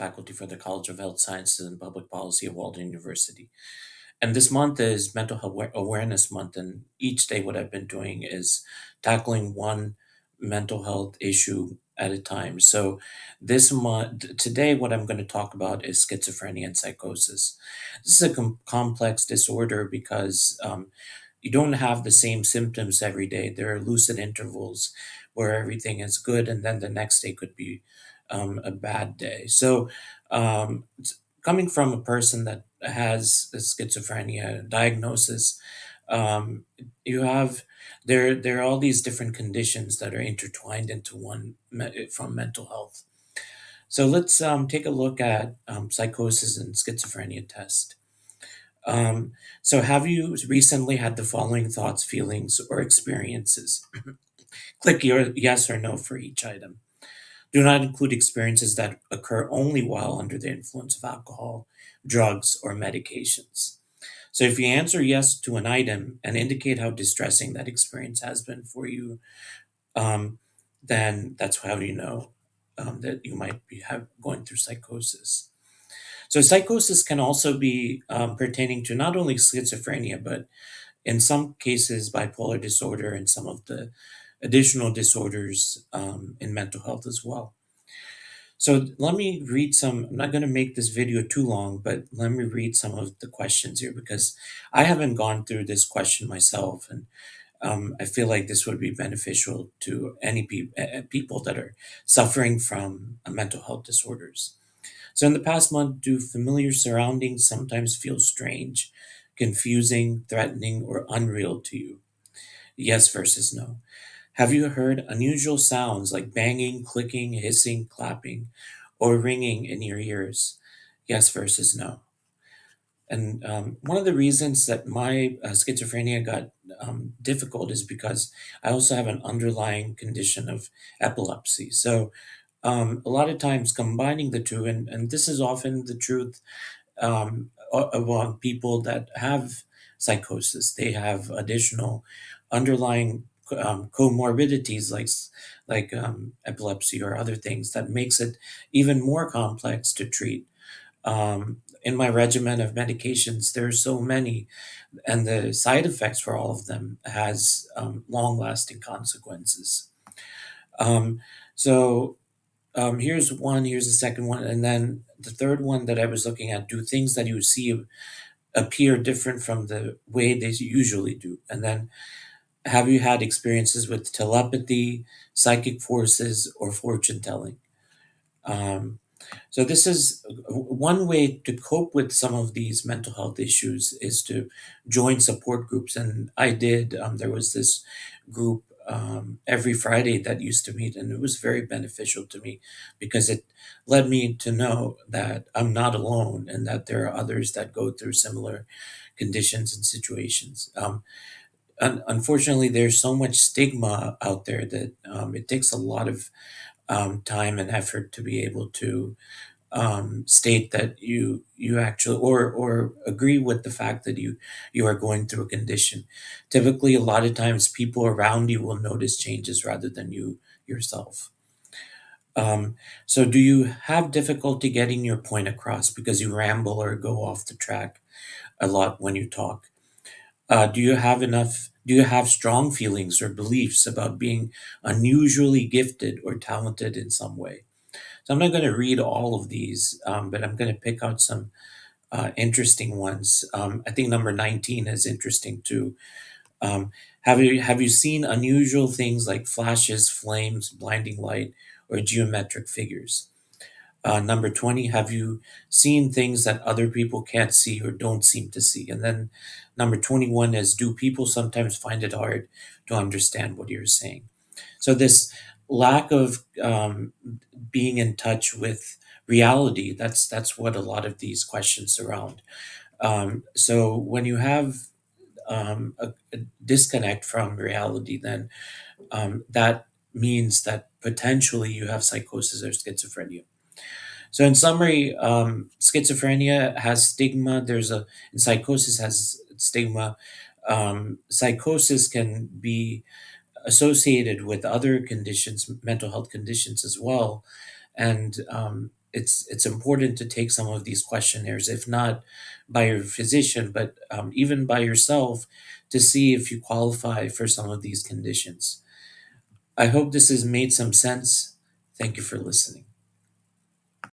faculty for the College of Health Sciences and Public Policy at Walden University. And this month is Mental Health Awareness Month. And each day, what I've been doing is tackling one mental health issue at a time. So, this month, today, what I'm going to talk about is schizophrenia and psychosis. This is a complex disorder because you don't have the same symptoms every day. There are lucid intervals where everything is good, and then the next day could be a bad day. So, coming from a person that has a schizophrenia diagnosis, um, you have there are all these different conditions that are intertwined into one from mental health. So let's take a look at psychosis and schizophrenia test. Um, so, have you recently had the following thoughts, feelings, or experiences? Click your yes or no for each item. Do not include experiences that occur only while under the influence of alcohol, drugs, or medications. So, if you answer yes to an item and indicate how distressing that experience has been for you, um, then that's how you know that you might be going through psychosis. So, psychosis can also be pertaining to not only schizophrenia, but in some cases, bipolar disorder and some of the additional disorders in mental health as well. So let me read some. I'm not going to make this video too long, but let me read some of the questions here because I haven't gone through this question myself, and I feel like this would be beneficial to any people that are suffering from mental health disorders. So, in the past month, do familiar surroundings sometimes feel strange, confusing, threatening, or unreal to you? Yes versus no. Have you heard unusual sounds like banging, clicking, hissing, clapping, or ringing in your ears? Yes versus no. And one of the reasons that my schizophrenia got difficult is because I also have an underlying condition of epilepsy. So a lot of times combining the two, and this is often the truth among people that have psychosis, they have additional underlying comorbidities like epilepsy or other things that makes it even more complex to treat. In my regimen of medications, there are so many, and the side effects for all of them has long-lasting consequences. Um, so here's one, here's the second one, and then the third one that I was looking at: do things that you see appear different from the way they usually do? And then, have you had experiences with telepathy, psychic forces, or fortune telling? Um, So this is one way to cope with some of these mental health issues is to join support groups. And I did. There was this group every Friday that used to meet, and it was very beneficial to me because it led me to know that I'm not alone and that there are others that go through similar conditions and situations. Unfortunately, there's so much stigma out there that it takes a lot of time and effort to be able to state that you actually or agree with the fact that you are going through a condition. Typically, a lot of times people around you will notice changes rather than you yourself. So, do you have difficulty getting your point across because you ramble or go off the track a lot when you talk? Do you have strong feelings or beliefs about being unusually gifted or talented in some way? So I'm not going to read all of these, but I'm going to pick out some interesting ones. I think number 19 is interesting too. Um, have you seen unusual things like flashes, flames, blinding light, or geometric figures? Number 20, have you seen things that other people can't see or don't seem to see? And then number 21 is, do people sometimes find it hard to understand what you're saying? So this lack of being in touch with reality, that's what a lot of these questions surround. So when you have a disconnect from reality, then that means that potentially you have psychosis or schizophrenia. So in summary, schizophrenia has stigma. And psychosis has stigma. Psychosis can be associated with other conditions, mental health conditions as well. And it's important to take some of these questionnaires, if not by your physician, but even by yourself, to see if you qualify for some of these conditions. I hope this has made some sense. Thank you for listening.